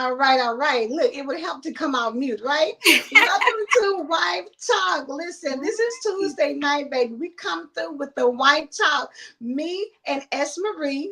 All right, all right. Look, it would help to come out mute, right? Welcome to Wife Talk. Listen, this is Right. Tuesday night, baby. We come through with the Wife Talk. Me and S. Marie.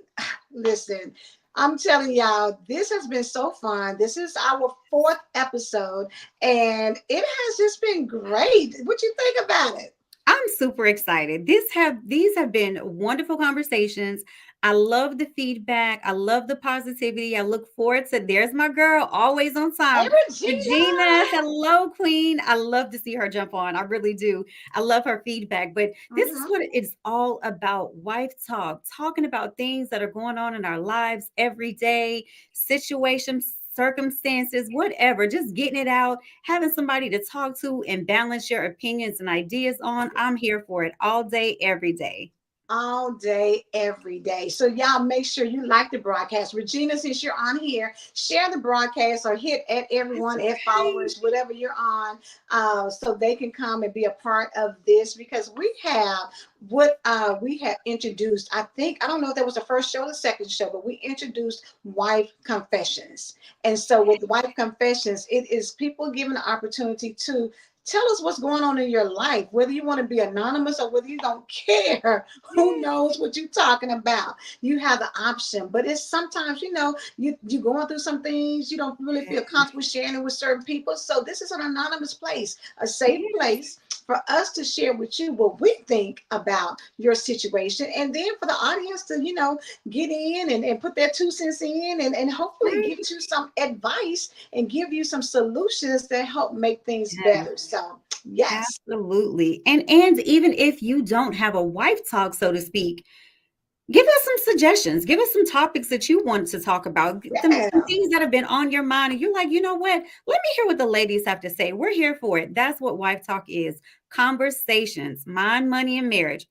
Listen, I'm telling y'all, this has been so fun. This is our fourth episode, and it has just been great. What you think about it? I'm super excited. These have been wonderful conversations. I love the feedback. I love the positivity. I look forward to there's my girl, always on Hey, time. Regina. Regina, hello, Queen. I love to see her jump on. I really do. I love her feedback. But this is Mhm. what it's all about. Wife talk, talking about things that are going on in our lives every day, situations, circumstances, whatever, just getting it out, having somebody to talk to and balance your opinions and ideas on. I'm here for it all day, every day. All day, every day. So y'all make sure you like the broadcast. Regina, since you're on here, share the broadcast or hit at That's everyone, at okay. followers, whatever you're on, so they can come and be a part of this because we have what we have introduced. I don't know if that was the first show or the second show, but we introduced Wife Confessions. And so with Wife Confessions, it is people given the opportunity to tell us what's going on in your life, whether you want to be anonymous or whether you don't care. Who Yeah. knows what you're talking about? You have the option, but it's sometimes you're going through some things you don't really feel comfortable sharing it with certain people. So this is an anonymous place, a safe Yes. place for us to share with you what we think about your situation, and then for the audience to get in and put their 2 cents in and hopefully Right. get you some advice and give you some solutions that help make things Yes. better. So yes. Absolutely. And even if you don't have a wife talk, so to speak, give us some suggestions. Give us some topics that you want to talk about. Some Yeah. things that have been on your mind. And you're like, you know what? Let me hear what the ladies have to say. We're here for it. That's what wife talk is. Conversations, mind, money, and marriage.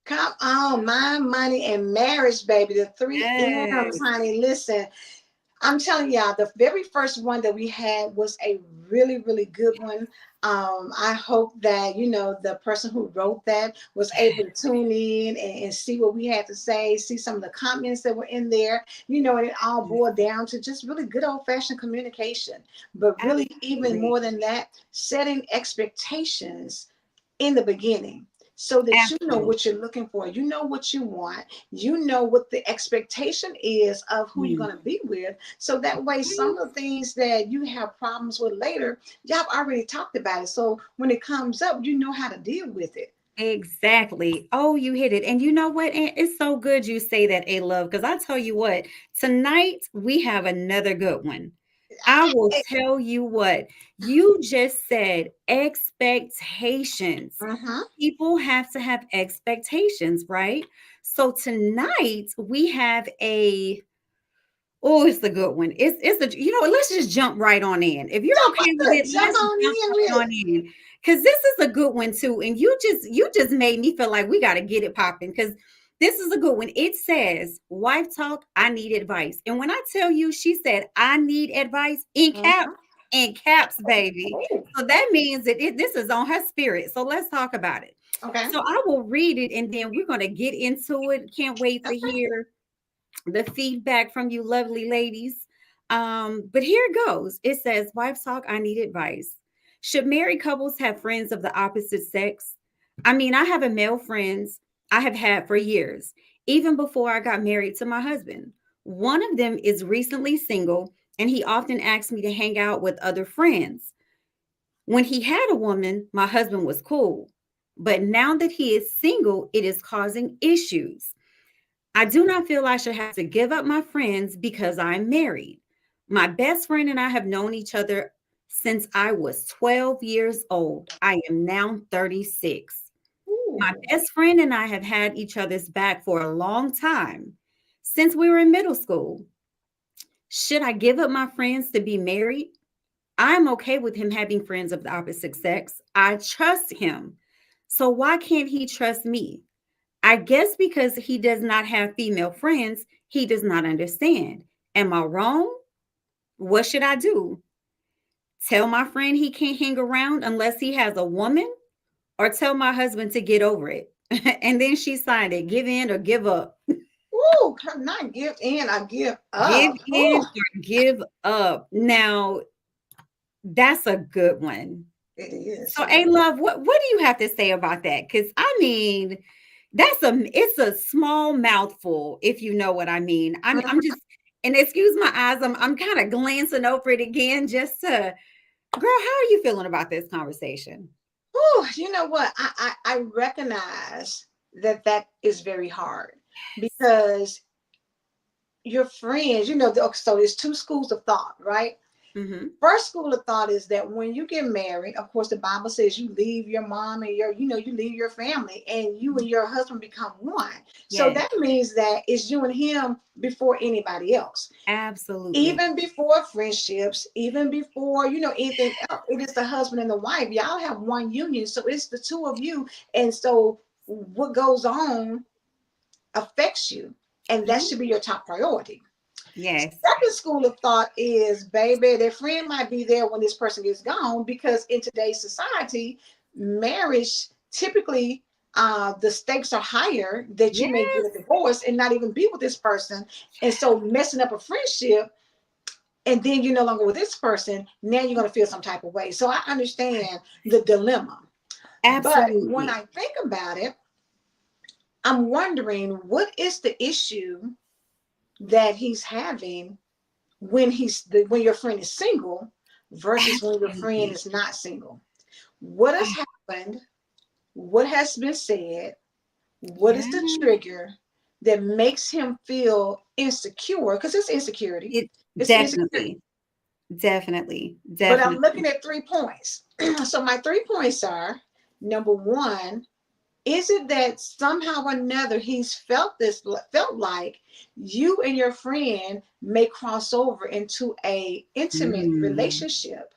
Come on, mind, money, and marriage, baby. The three M's, Yes. honey. Listen, I'm telling y'all, the very first one that we had was a really, really good one. I hope that the person who wrote that was able to tune in and see what we had to say, see some of the comments that were in there, and it all boiled down to just really good old fashioned communication. But really, even Absolutely. more than that, setting expectations in the beginning so that you know Absolutely. what you're looking for, you know what you want, you know what the expectation is of who you're Mm. going to be with, so that way some of the things that you have problems with later, y'all already talked about it, so when it comes up you know how to deal with it. Exactly. Oh, you hit it. And you know what? And it's so good you say that, A Love, because I tell you what, tonight we have another good one. I will tell you what, you just said expectations. Uh-huh. People have to have expectations, right? So tonight we have it's the good one. It's the let's just jump right on in. If you're Jump okay with on, it, jump let's on jump in right with on it. in. Cause this is a good one too. And you just made me feel like we gotta get it popping because this is a good one. It says, wife talk, I need advice. And when I tell you, she said, I need advice Uh-huh. in caps, baby. Oh, So that means that this is on her spirit. So let's talk about it. okay. So I will read it and then we're going to get into it. Can't wait to Okay. hear the feedback from you lovely ladies. But here it goes. It says, wife talk, I need advice. Should married couples have friends of the opposite sex? I mean, I have a male friends I have had for years, even before I got married to my husband. One of them is recently single, and he often asks me to hang out with other friends. When he had a woman, my husband was cool. But now that he is single, it is causing issues. I do not feel I should have to give up my friends because I'm married. My best friend and I have known each other since I was 12 years old. I am now 36. My Ooh. best friend and I have had each other's back for a long time, since we were in middle school. Should I give up my friends to be married? I'm okay with him having friends of the opposite sex. I trust him. So why can't he trust me? I guess because he does not have female friends, he does not understand. Am I wrong? What should I do? Tell my friend he can't hang around unless he has a woman, or tell my husband to get over it? And then she signed it, give in or give up. Oh, not give in, I give Give up. in Oh, or give up. Now, that's a good one. it is. So, A Love, what do you have to say about that? Because I mean, it's a small mouthful, if you know what I mean. I'm Mhm. just, and excuse my eyes, I'm kind of glancing over it again just to, girl, how are you feeling about this conversation? Oh, you know what? I recognize that that is very hard because your friends, so there's two schools of thought, right? Mm-hmm. First school of thought is that when you get married, of course, the Bible says you leave your mom and you leave your family and you and your husband become one. So Yes, that means that it's you and him before anybody else. absolutely. Even before friendships, even before, anything else, it is the husband and the wife. Y'all have one union. So it's the two of you. And so what goes on affects you. And that Mhm. should be your top priority. Yes. Second school of thought is, baby, their friend might be there when this person gets gone because in today's society, marriage typically the stakes are higher that you may get Yes. a divorce and not even be with this person. And so messing up a friendship and then you're no longer with this person, now you're going to feel some type of way. So I understand the dilemma. But when Absolutely. I think about it, I'm wondering what is the issue that he's having when your friend is single versus when your friend Absolutely. is not single. What has happened? What has been said? What is Yeah. the trigger that makes him feel insecure? Because it's insecurity. It It's insecurity. definitely, definitely, But I'm definitely. looking at 3 points. So my 3 points are: number one, is it that somehow or another he's felt like you and your friend may cross over into a intimate Mm, relationship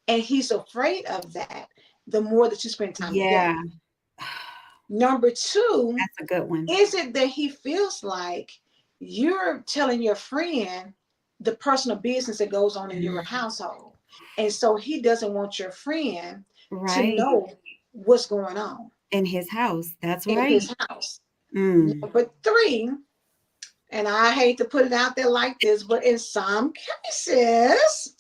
and he's afraid of that the more that you spend time together? yeah, Number two, that's a good one. is it that he feels like you're telling your friend the personal business that goes on in your Mm, household? And so he doesn't want your friend to right. know what's going on In his house. That's in right. his house. Mm, Number three, and I hate to put it out there like this, but in some cases,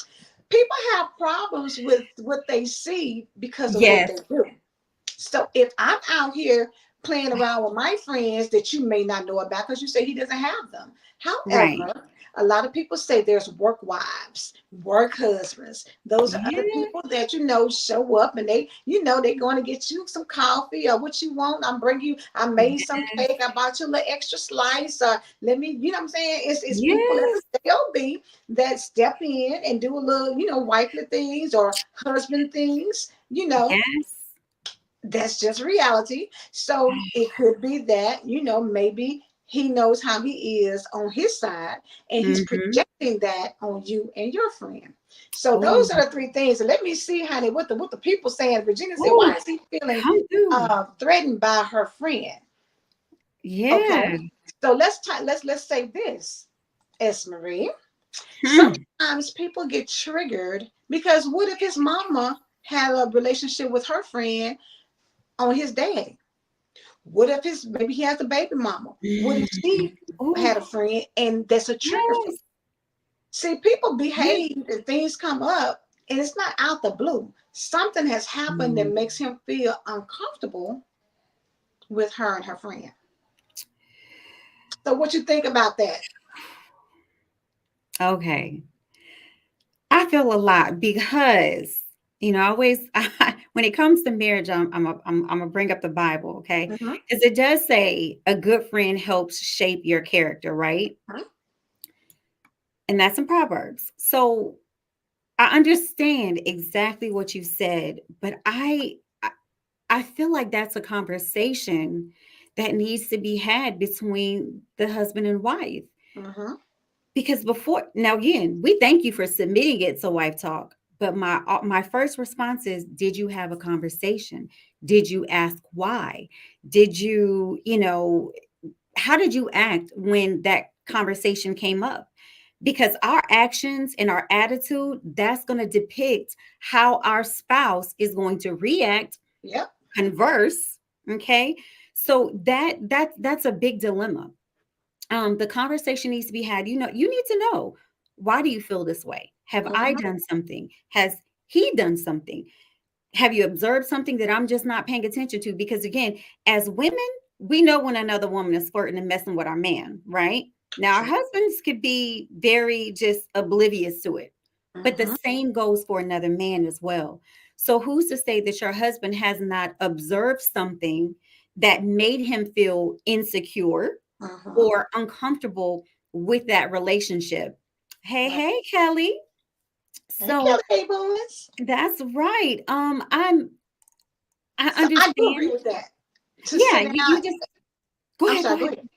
people have problems with what they see because of what yes. they do. So if I'm out here playing around with my friends that you may not know about because you say he doesn't have them. Right. However, a lot of people say there's work wives, work husbands. Those are other Yeah. people that show up and they're going to get you some coffee or what you want. I made some Yes. cake. I bought you a little extra slice. Let me, you know what I'm saying? It's people that Yes. they'll be that step in and do a little, wifely things or husband things. Yes. That's just reality. So it could be that, maybe he knows how he is on his side and he's Mm-hmm. projecting that on you and your friend. So Oh, those are the 3 things. And let me see, honey, what the people saying. Virginia said, oh, why is he feeling come through. threatened by her friend? Okay. Yeah. So let's say this, S. Marie. Hmm. Sometimes people get triggered because what if his mama had a relationship with her friend on his dad? What if maybe he has a baby mama? What if she Oh, had a friend and that's a trigger for him? yes. See, people Yes. behave and things come up and it's not out the blue. Something has happened that Mm. makes him feel uncomfortable with her and her friend. So what you think about that? Okay. I feel a lot because, I always, when it comes to marriage, I'm gonna bring up the Bible, okay? Mm-hmm. Because it does say a good friend helps shape your character, right? And that's in Proverbs. So I understand exactly what you said, but I feel like that's a conversation that needs to be had between the husband and wife. Mm-hmm. Because before now, again, we thank you for submitting it to Wife Talk. But my first response is, did you have a conversation? Did you ask why? Did how did you act when that conversation came up? Because our actions and our attitude, that's going to depict how our spouse is going to react, Yep. converse. Okay. So that's a big dilemma. The conversation needs to be had. You need to know, why do you feel this way? Have I Mhm. done something? Has he done something? Have you observed something that I'm just not paying attention to? Because again, as women, we know when another woman is flirting and messing with our man, right? Now, our True. husbands could be very just oblivious to it, but the Mhm. same goes for another man as well. So, who's to say that your husband has not observed something that made him feel insecure Mhm. or uncomfortable with that relationship? Hey, Right. hey, Kelly. Hey, So Kelly, hey, boys. that's right. I So I do understand. agree with that. To Yeah, sit you down. just go I'm ahead, go sorry. Go ahead. ahead.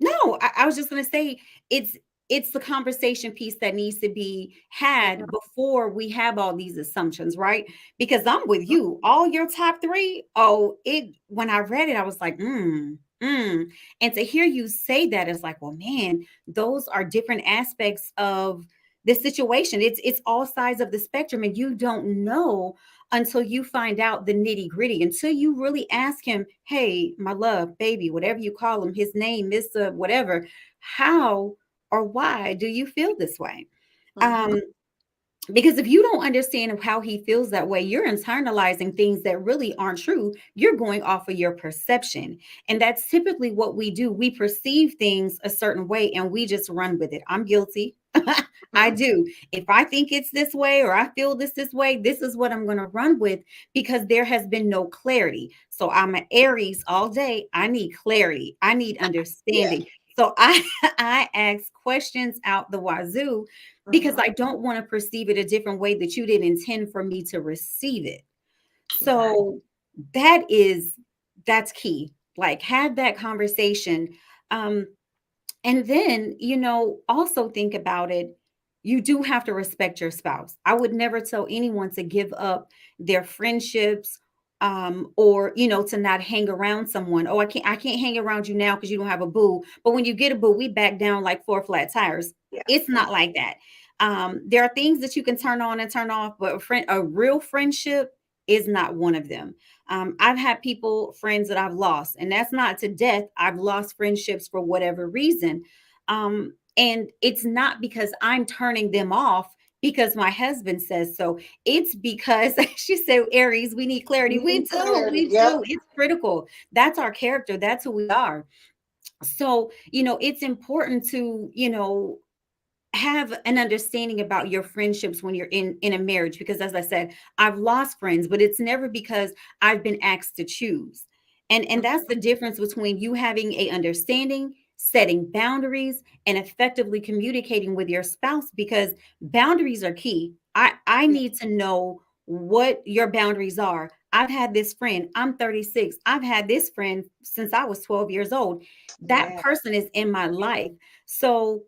No, I was just gonna say it's it's the conversation piece that needs to be had Mhm. before we have all these assumptions, right? Because I'm with you. All your top three, oh, it when I read it, I was like, mm. And to hear you say that is like, well, man, those are different aspects of the situation. It's all sides of the spectrum, and you don't know until you find out the nitty gritty, until you really ask him, hey, my love, baby, whatever you call him, his name, Mr. Whatever, how or why do you feel this way? Mhm. Um, because if you don't understand how he feels that way, you're internalizing things that really aren't true. You're going off of your perception. And that's typically what we do. We perceive things a certain way and we just run with it. I'm guilty. I Mhm. do. If I think it's this way or I feel this way, this is what I'm going to run with because there has been no clarity. So I'm an Aries all day. I need clarity. I need Yeah. understanding. So I I ask questions out the wazoo because Mhm. I don't want to perceive it a different way that you didn't intend for me to receive it. Right. So that is that's key. Like have that conversation. Um, and then, also think about it. You do have to respect your spouse. I would never tell anyone to give up their friendships or to not hang around someone. Oh, I can't hang around you now because you don't have a boo. But when you get a boo, we back down like four flat tires. Yeah. It's Yeah. not like that. There are things that you can turn on and turn off, but a real friendship is not one of them. I've had friends that I've lost, and that's not to death. I've lost friendships for whatever reason. And it's not because I'm turning them off because my husband says so. It's because she said, Aries, we need clarity. We We need do, clarity. we Yep. do. It's critical. That's our character. That's who we are. So, it's important to, have an understanding about your friendships when you're in a marriage, because as I said, I've lost friends, but it's never because I've been asked to choose. And that's the difference between you having a understanding, setting boundaries, and effectively communicating with your spouse, because boundaries are key. I Yeah. need to know what your boundaries are. I've had this friend, I'm 36, I've had this friend since I was 12 years old. That Yeah. person is in my life. So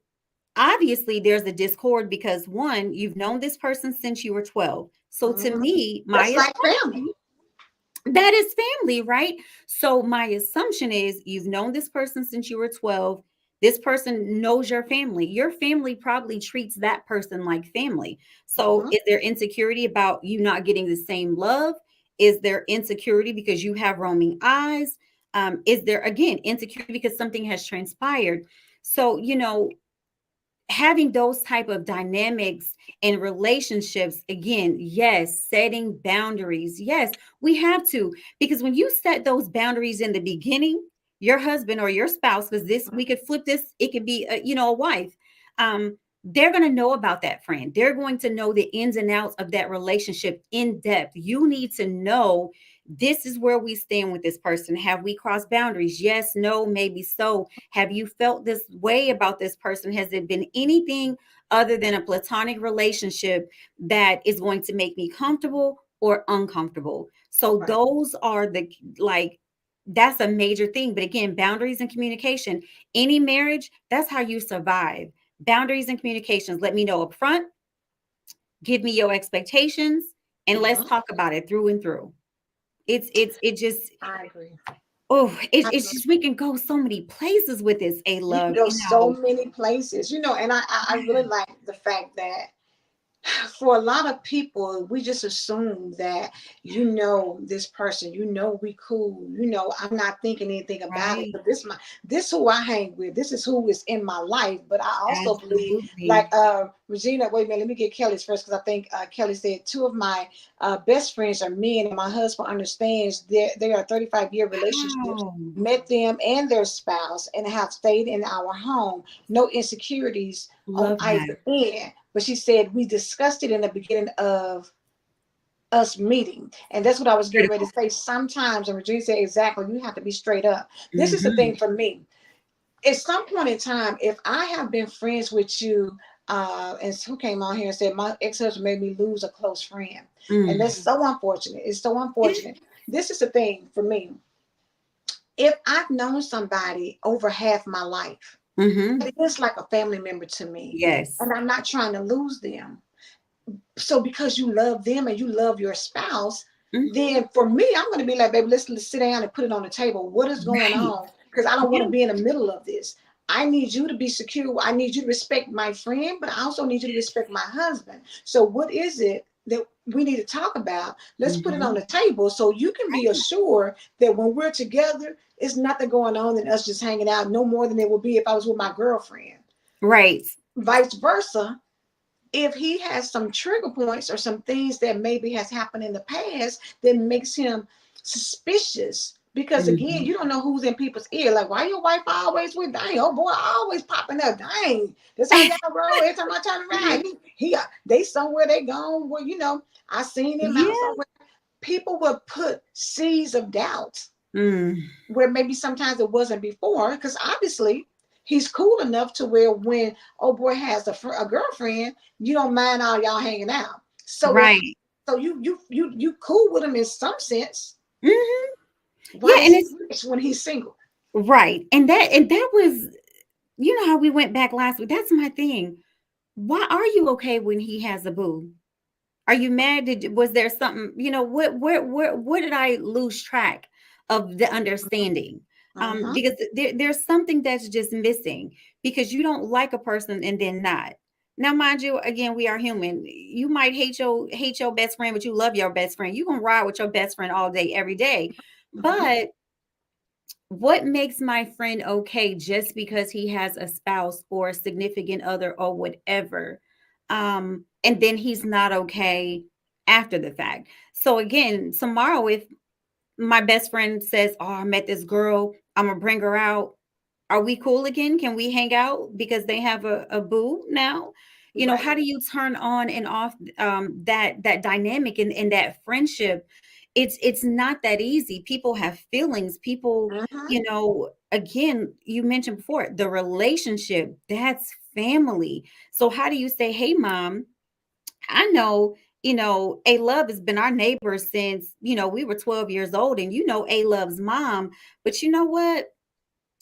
obviously there's a discord because one, you've known this person since you were 12. So to Mhm. me, my That's like family. assumption, that is family, right? So my assumption is you've known this person since you were 12. This person knows your family. Your family probably treats that person like family. So Mhm. is there insecurity about you not getting the same love? Is there insecurity because you have roaming eyes? Is there again insecurity because something has transpired? So, having those type of dynamics and relationships, again, yes, setting boundaries, yes, we have to, because when you set those boundaries in the beginning, your husband or your spouse, because this we could flip this, it could be a wife, they're going to know about that friend. They're going to know the ins and outs of that relationship in depth. You need to know, this is where we stand with this person. Have we crossed boundaries? Yes, no, maybe so. Have you felt this way about this person? Has it been anything other than a platonic relationship that is going to make me comfortable or uncomfortable? So Right. those are the, like, that's a major thing. But again, boundaries and communication, any marriage, that's how you survive. Boundaries and communications. Let me know up front, give me your expectations, and let's Mhm. talk about it through and through. It just, I agree. oh, I it's agree. just, we can go so many places with this, a You can love, go so many places, and I really yeah. like the fact that For a lot of people, we just assume that this person, we cool, I'm not thinking anything about it. Right. But this who I hang with, this is who is in my life. But I also believe, like Absolutely. Regina, wait a minute, let me get Kelly's first because I think Kelly said two of my best friends are men, and my husband understands they are 35-year relationships. Wow. Met them and their spouse and have stayed in our home. No insecurities on Love that. either end. But she said we discussed it in the beginning of us meeting. And that's what I was getting ready Critical. to say. Sometimes, and Regina said exactly, you have to be straight up. This is the Hmm. thing for me. At some point in time, if I have been friends with you, and who came on here and said my ex-husband made me lose a close friend. And Mm. that's so unfortunate. It's so Yeah. unfortunate. This is the thing for me. If I've known somebody over half my life, Hmm. it is like a family member to me. Yes. And I'm not trying to lose them. So because you love them and you love your spouse, Hmm. then for me, I'm going to be like, baby, let's sit down and put it on the table. What is going Right. on? Because I don't want Yeah. to be in the middle of this. I need you to be secure. I need you to respect my friend, but I also need you to respect my husband. So what is it that we need to talk about? Let's put it on Hmm. the table so you can be Right. assured that when we're together, it's nothing going on than us just hanging out, no more than it would be if I was with my girlfriend. Right. Vice versa, if he has some trigger points or some things that maybe has happened in the past that makes him suspicious, because again, Hmm. you don't know who's in people's ear. Like, why your wife always with, dang, oh boy, always popping up, dang, that's how y'all roll. Every time I turn around, they somewhere, they gone. Well, I seen him out Yeah. somewhere. People will put seeds of doubt Mm. where maybe sometimes it wasn't before, because obviously he's cool enough to where when old boy has a girlfriend, you don't mind all y'all hanging out. So Right. you cool with him in some sense. Hmm. Why Yeah. is And he it's rich when he's single? right. And that was, you know how we went back last week. That's my thing. Why are you okay when he has a boo? Are you mad? Was there something, what did I lose track of the understanding? Uh-huh. Because there's something that's just missing because you don't like a person and then not. Now, mind you, again, we are human. You might hate your best friend, but you love your best friend. You can ride with your best friend all day, every day. Uh-huh. But what makes my friend okay just because he has a spouse or a significant other or whatever, and then he's not okay after the fact? So again, tomorrow, if my best friend says, oh, I met this girl, I'm gonna bring her out, are we cool again? Can we hang out because they have a boo now? How Right. do you turn on and off that dynamic and that friendship? It's not that easy. People have feelings. People, Uh-huh. again, you mentioned before the relationship, that's family. So how do you say, hey, mom, I know, A Love has been our neighbor since, we were 12 years old, and A Love's mom, but you know what?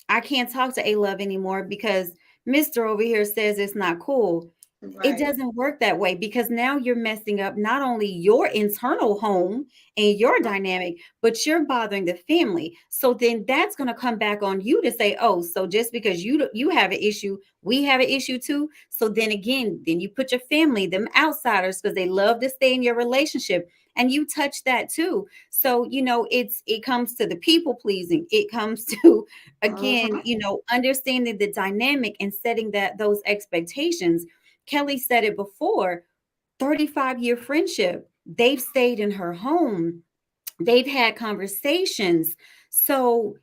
I can't talk to A Love anymore because Mr. over here says it's not cool. It Right. doesn't work that way because now you're messing up not only your internal home and your dynamic, but you're bothering the family. So then that's going to come back on you to say, "Oh, so just because you have an issue, we have an issue too." So then again, then you put your family, them outsiders, because they love to stay in your relationship, and you touch that too. So it comes to the people pleasing. It comes to, again, Uh-huh. understanding the dynamic and setting those expectations. Kelly said it before, 35-year friendship. They've stayed in her home. They've had conversations. So,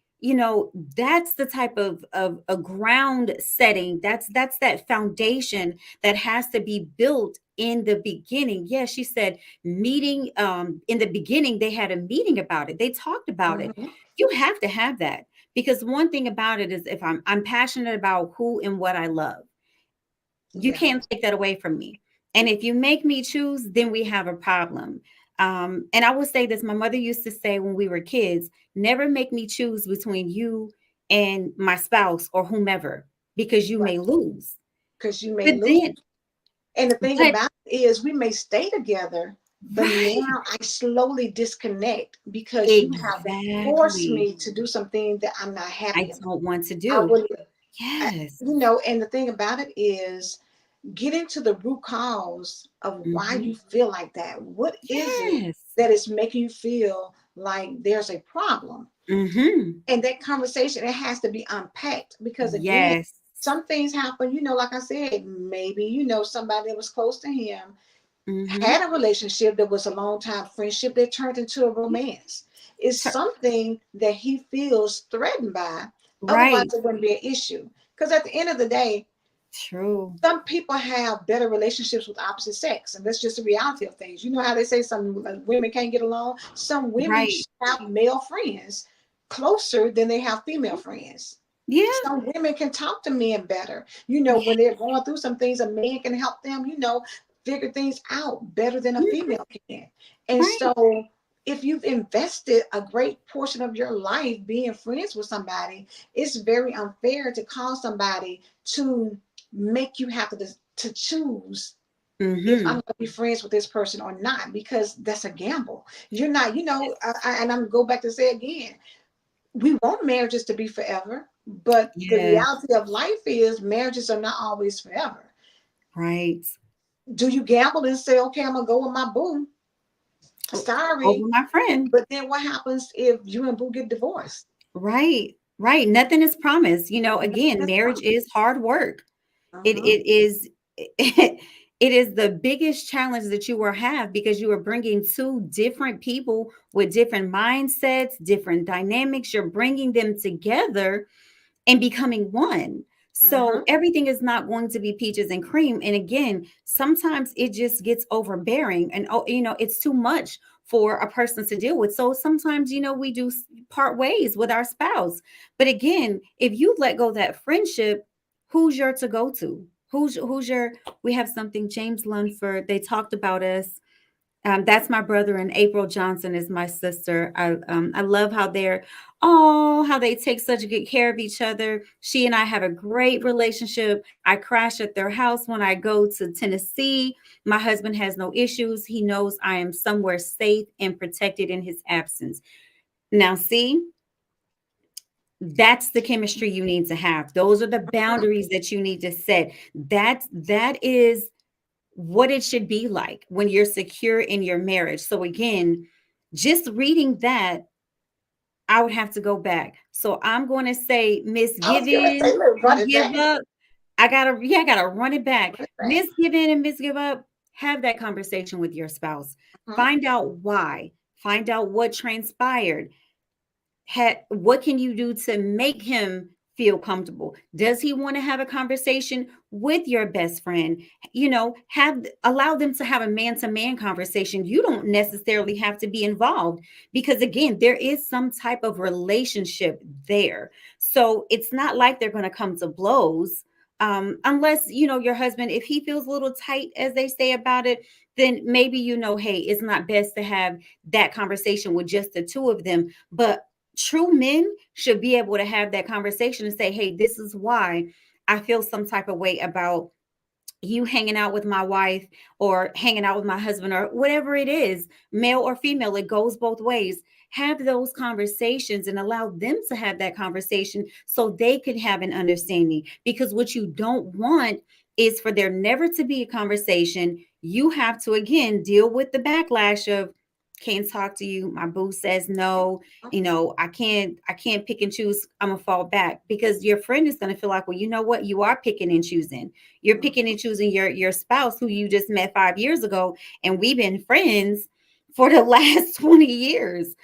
that's the type of a ground setting. That's that foundation that has to be built in the beginning. Yeah, she said meeting, in the beginning they had a meeting about it. They talked about it. Uh-huh. You have to have that because one thing about it is if I'm passionate about who and what I love, you Yeah. can't take that away from me. And if you make me choose, then we have a problem. And I will say this, my mother used to say when we were kids, never make me choose between you and my spouse or whomever, because you Right. may lose. Because you may But lose. then, And the thing but about it is, we may stay together, but right, now I slowly disconnect because you have forced exactly. me to do something that I'm not I happy about. don't want to I do. would, Yes. and the thing about it is, Get into the root cause of why Mm-hmm. you feel like that. What is it Yes. that is making you feel like there's a problem? Mm-hmm. And that conversation, it has to be unpacked, because again, Yes. some things happen, like I said, maybe, somebody that was close to him Mm-hmm. had a relationship that was a long time friendship that turned into a romance. It's something that he feels threatened by. Otherwise, Right. it wouldn't be an issue. Because at the end of the day, True. some people have better relationships with opposite sex, and that's just the reality of things. You know how they say some women can't get along? Some women Right. have male friends closer than they have female friends. Yeah. Some women can talk to men better. When Yeah. they're going through some things, a man can help them, figure things out better than a Mhm. female can. And Right. so, if you've invested a great portion of your life being friends with somebody, it's very unfair to call somebody to make you have to choose if I'm Mm-hmm. going to be friends with this person or not, because that's a gamble. You're not, and I'm go back to say again, we want marriages to be forever, but the Yes. reality of life is marriages are not always forever. Right. Do you gamble and say, okay, I'm gonna go with my boo? Over Sorry, my friend. but then what happens if you and boo get divorced? Right. Right. Nothing is promised. Again, That's marriage is hard work. It uh-huh. it is it is the biggest challenge that you will have, because you are bringing two different people with different mindsets, different dynamics. You're bringing them together and becoming one. So Uh-huh. everything is not going to be peaches and cream. And again, sometimes it just gets overbearing, and it's too much for a person to deal with. So sometimes, we do part ways with our spouse. But again, if you let go that friendship, who's your to go to? Who's your We have something, James Lunford, they talked about us. That's my brother, and April Johnson is my sister. I love how they take such good care of each other. She and I have a great relationship. I crash at their house when I go to Tennessee. My husband has no issues. He knows I am somewhere safe and protected in his absence. Now, see, that's the chemistry you need to have. Those are the boundaries that you need to set. That is what it should be like when you're secure in your marriage. So again, just reading that, I would have to go back. So I'm going to say, Miss I was gonna say, Given look, run and it Give back, Up. I gotta run it back. run it back. Miss Given and Miss Give Up, have that conversation with your spouse. Uh-huh. Find out why. Find out what transpired. What can you do to make him feel comfortable? Does he want to have a conversation with your best friend? Have allow them to have a man-to-man conversation. You don't necessarily have to be involved, because again, there is some type of relationship there. So it's not like they're going to come to blows. Unless your husband, if he feels a little tight, as they say about it, then maybe hey, it's not best to have that conversation with just the two of them. But true men should be able to have that conversation and say, hey, this is why I feel some type of way about you hanging out with my wife, or hanging out with my husband, or whatever it is, male or female, it goes both ways. Have those conversations and allow them to have that conversation so they can have an understanding. Because what you don't want is for there never to be a conversation. You have to again deal with the backlash of, can't talk to you, my boo says no, I can't pick and choose, I'm gonna fall back, because your friend is going to feel like, well, you know what, you are picking and choosing. You're picking and choosing your spouse who you just met 5 years ago, and we've been friends for the last 20 years.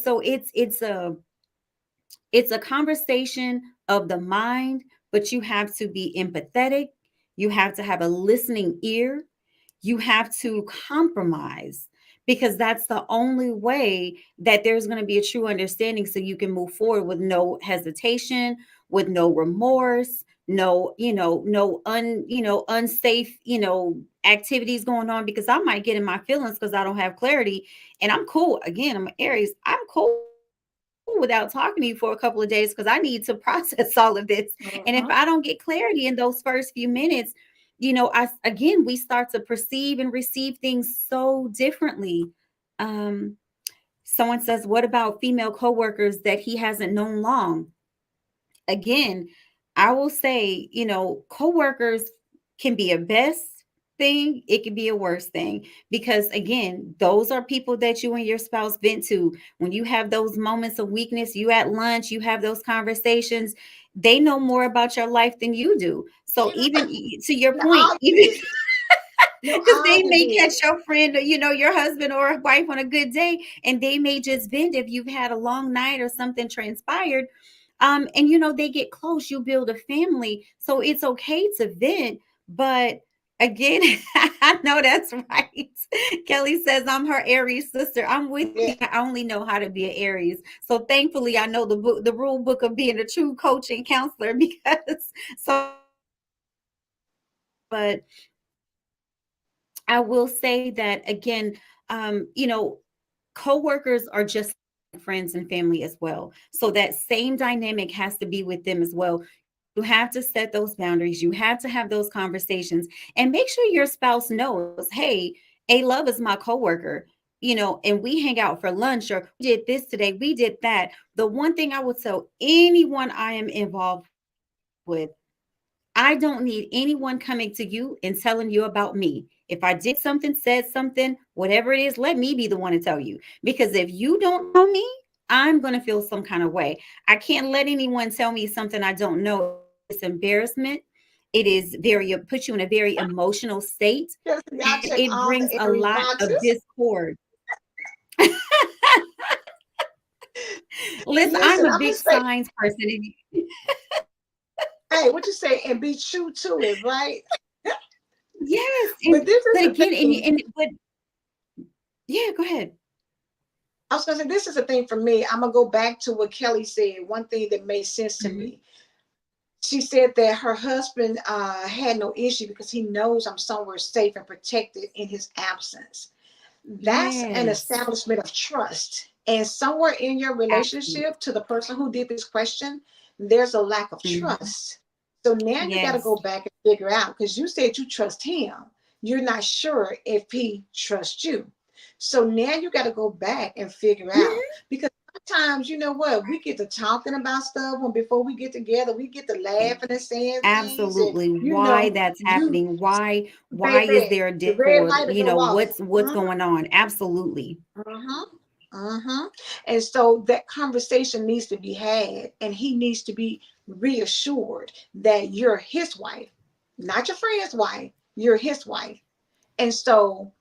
So it's a conversation of the mind, but you have to be empathetic. You have to have a listening ear. You have to compromise, because that's the only way that there's going to be a true understanding, so you can move forward with no hesitation, with no remorse, no unsafe, activities going on, because I might get in my feelings because I don't have clarity. And I'm cool. Again, I'm an Aries. I'm cool without talking to you for a couple of days because I need to process all of this. And if I don't get Uh-huh. clarity in those first few minutes, we start to perceive and receive things so differently. Um, Someone says, what about female coworkers that he hasn't known long? Again, I will say, coworkers can be a best thing, it can be a worst thing. Because again, those are people that you and your spouse vent to. When you have those moments of weakness, you at lunch, you have those conversations, they know more about your life than you do. So even to your The point, even obvious. No because they may catch obvious. your friend, your husband or wife on a good day, and they may just vent if you've had a long night or something transpired. And they get close, you build a family, so it's okay to vent. But again, I know that's right. Kelly says, I'm her Aries sister. I'm with Yeah. you. I only know how to be an Aries. So thankfully, I know the rule book of being a true coach and counselor because so but I will say that again, coworkers are just friends and family as well. So that same dynamic has to be with them as well. You have to set those boundaries. You have to have those conversations and make sure your spouse knows, hey, A Love is my coworker, and we hang out for lunch or we did this today, we did that. The one thing I would tell anyone I am involved with, I don't need anyone coming to you and telling you about me. If I did something, said something, whatever it is, let me be the one to tell you. Because if you don't know me, I'm going to feel some kind of way. I can't let anyone tell me something I don't know. It's embarrassment. It is very, puts you in a very emotional state, Just y'all and check it all brings the a Aries lot of boxes. discord. Listen, I'm Listen, a I'm big just saying, signs person. hey, what you say, and be true to it, right? Yes, But this is but the again, thing. but yeah, go ahead. I was gonna say this is the thing for me. I'm gonna go back to what Kelly said. One thing that made sense to Mhm. me. She said that her husband had no issue because he knows I'm somewhere safe and protected in his absence. That's an Yes, establishment of trust. And somewhere in your absolutely. relationship to the person who did this question, there's a lack of Mhm. trust. So now you got to Yes. go back and figure out because you said you trust him. You're not sure if he trusts you. So now you got to go back and figure out Mhm. because sometimes you know what we get to talking about stuff when before we get together we get to laughing and saying things and Absolutely. you Why know that's you happening? Why is baby there a the red discord? light will go off. What's going on? Absolutely. Uh-huh. Uh-huh. And so that conversation needs to be had, and he needs to be reassured that you're his wife, not your friend's wife. You're his wife. And so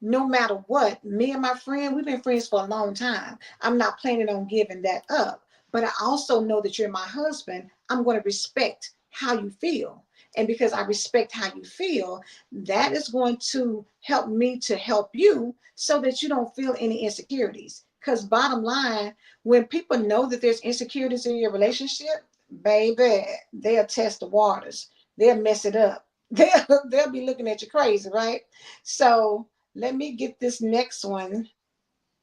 no matter what, me and my friend, we've been friends for a long time. I'm not planning on giving that up. But I also know that you're my husband. I'm going to respect how you feel. And because I respect how you feel, that is going to help me to help you so that you don't feel any insecurities. Because bottom line, when people know that there's insecurities in your relationship, baby, they'll test the waters. They'll mess it up. They'll be looking at you crazy, right? So let me get this next one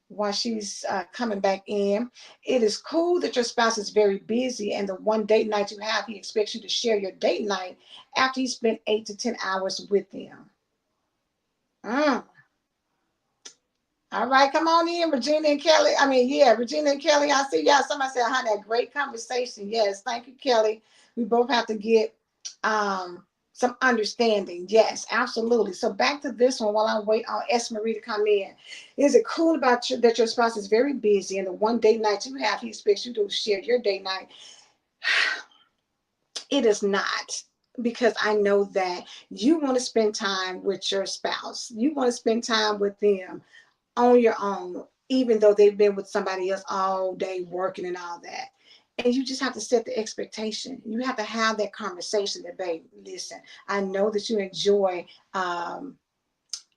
while she's coming back in. It is cool that your spouse is very busy, and the one date night you have, he expects you to share your date night after you spend 8 to 10 hours with them. Mm. All right, come on in, Regina and Kelly. I mean, yeah, Regina and Kelly. I see y'all. Somebody said I had that great conversation. Yes, thank you, Kelly. We both have to get some understanding. Yes, absolutely. So back to this one while I wait on S. Marie to come in. Is it cool about you that your spouse is very busy and the one date night you have, he expects you to share your date night? It is not because I know that you want to spend time with your spouse. You want to spend time with them on your own, even though they've been with somebody else all day working and all that. And you just have to set the expectation. You have to have that conversation that, babe, listen, I know that you enjoy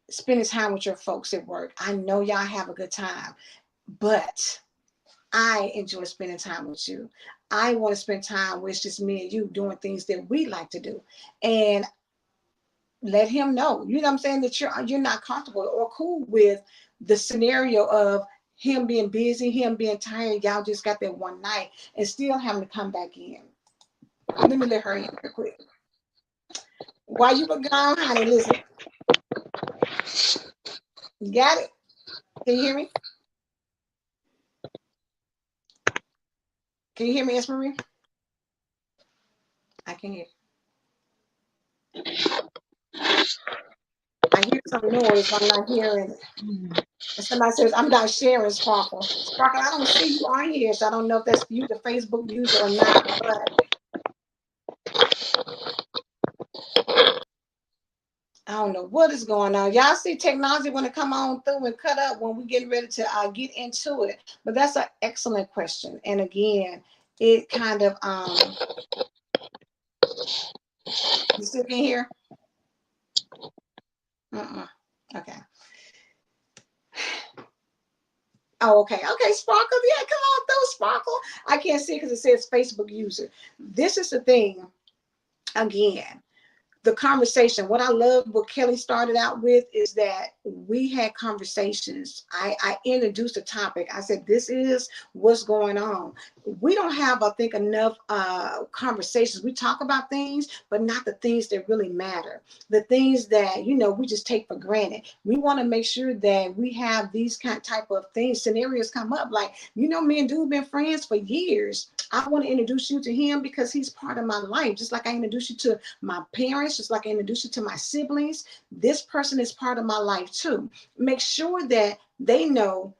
spending time with your folks at work. I know y'all have a good time, but I enjoy spending time with you. I want to spend time with just me and you doing things that we like to do. And let him know, you know what I'm saying, that you're not comfortable or cool with the scenario of him being busy, him being tired, y'all just got that one night and still having to come back in. Let me let her in real quick. While you were gone, honey, listen, you got it? Can you hear me? Can you hear me, S. Marie? I can hear. I hear some noise, but I'm not hearing it. And somebody says, I'm not sharing, Sparkle. Sparkle, I don't see you on here, so I don't know if that's you, the Facebook user, or not. But I don't know what is going on. Y'all see technology when it come on through and cut up when we getting ready to get into it. But that's an excellent question. And again, it kind of you still can hear? Okay. Oh, okay. Okay, Sparkle. Yeah, come on through, Sparkle. I can't see because it says Facebook user. This is the thing. Again, the conversation. What I love, what Kelly started out with, is that we had conversations. I introduced the topic. I said, this is what's going on. We don't have, I think, enough conversations. We talk about things, but not the things that really matter. The things that, we just take for granted. We want to make sure that we have these type of things, scenarios come up. Like, me and Dude been friends for years. I want to introduce you to him because he's part of my life. Just like I introduced you to my parents, just like I introduced you to my siblings, this person is part of my life too. Make sure that they know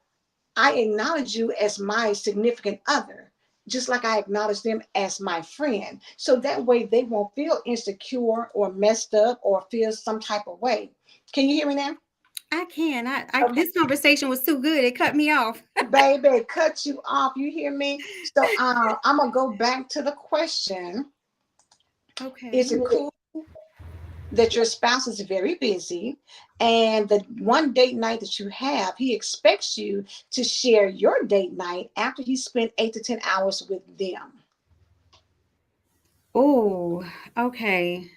I acknowledge you as my significant other, just like I acknowledge them as my friend. So that way they won't feel insecure or messed up or feel some type of way. Can you hear me now? I can. I Okay. this conversation was too good. It cut me off. Baby, cut you off. You hear me? So I'm going to go back to the question. Is Okay. it cool that your spouse is very busy and the one date night that you have, he expects you to share your date night after he spent 8 to 10 hours with them? Oh, okay.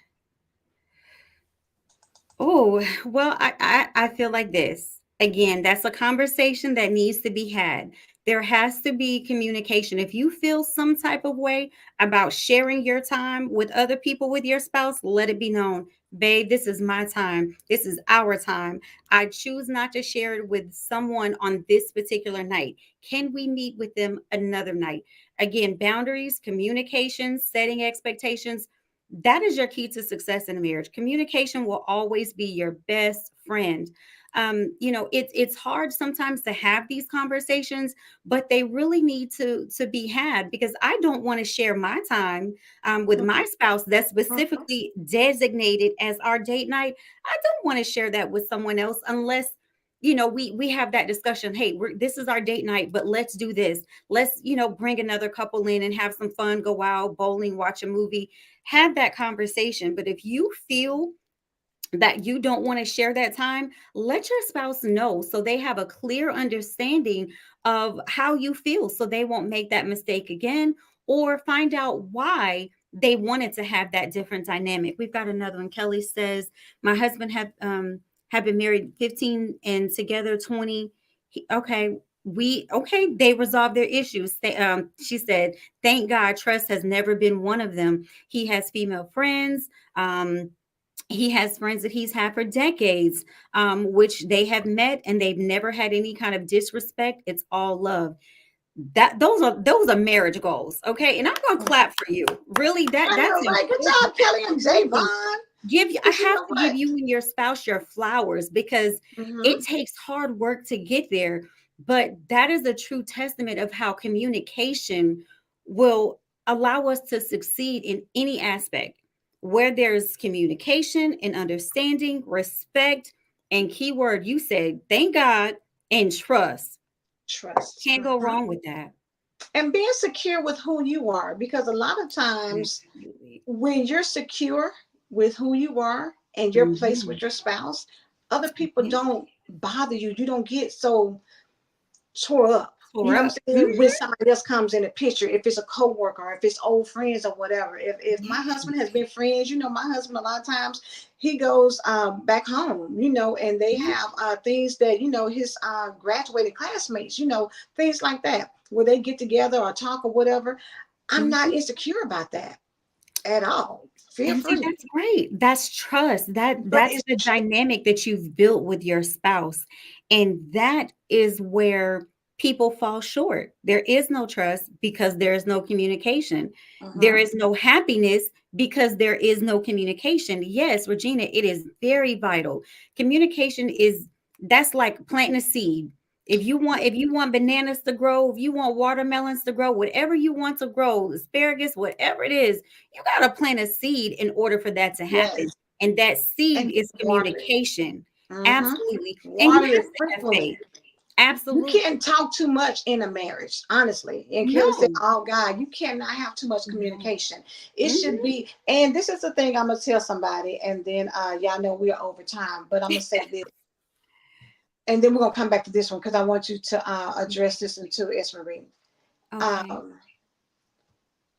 Oh, well, I feel like this. Again, that's a conversation that needs to be had. There has to be communication. If you feel some type of way about sharing your time with other people with your spouse, let it be known, babe, this is my time. This is our time. I choose not to share it with someone on this particular night. Can we meet with them another night? Again, boundaries, communication, setting expectations, that is your key to success in a marriage. Communication will always be your best friend. It's hard sometimes to have these conversations, but they really need to be had, because I don't want to share my time with my spouse that's specifically designated as our date night. I don't want to share that with someone else unless we have that discussion. Hey, this is our date night, but let's do this. Let's bring another couple in and have some fun, go out bowling, watch a movie, have that conversation. But if you feel that you don't want to share that time, let your spouse know so they have a clear understanding of how you feel, so they won't make that mistake again, or find out why they wanted to have that different dynamic. We've got another one. Kelly says, my husband have been married 15 and together 20. Okay, they resolved their issues. She said, thank God trust has never been one of them. He has female friends. He has friends that he's had for decades, which they have met and they've never had any kind of disrespect. It's all love. Those are marriage goals. Okay. And I'm gonna clap for you. Really, I that's know, right? Good important. job, Kelly and Really Javon. I Because you have know to give what? you and your spouse your flowers, because it takes hard work to get there. But that is a true testament of how communication will allow us to succeed in any aspect. Where there's communication and understanding, respect, and keyword you said, thank God, and trust. Trust. Can't go wrong with that. And being secure with who you are, because a lot of times Absolutely. when you're secure with who you are and your place Mhm. with your spouse, other people Yeah. don't bother you. You don't get so tore up. You Tore know what up. I'm saying? When somebody else comes in the picture, if it's a coworker, or if it's old friends or whatever. If my Yeah. husband has been friends, my husband a lot of times he goes back home, and they Yeah. have things that his graduated classmates, things like that, where they get together or talk or whatever. I'm not Mhm. insecure about that at all. Feel And see, free, that's great. That's trust. but That's it's the dynamic that you've built with your spouse. And that is where people fall short. There is no trust because there is no communication. There Mm-hmm. is no happiness because there is no communication. Yes, Regina, it is very vital. Communication is that's like planting a seed. If you want bananas to grow, if you want watermelons to grow, whatever you want to grow, asparagus, whatever it is, you got to plant a seed in order for that to happen. Yes. And that seed And is water it. communication. Mm-hmm. Absolutely. And you Water have it to have frequently. faith. You Absolutely. can't talk too much in a marriage, honestly. And Kelly said, No. "Oh God, you cannot have too much No. communication. It should Mhm. be." And this is the thing I'm gonna tell somebody, and then y'all know we are over time, but I'm gonna say this, and then we're gonna come back to this one because I want you to address this into Esmerine. Okay. Um,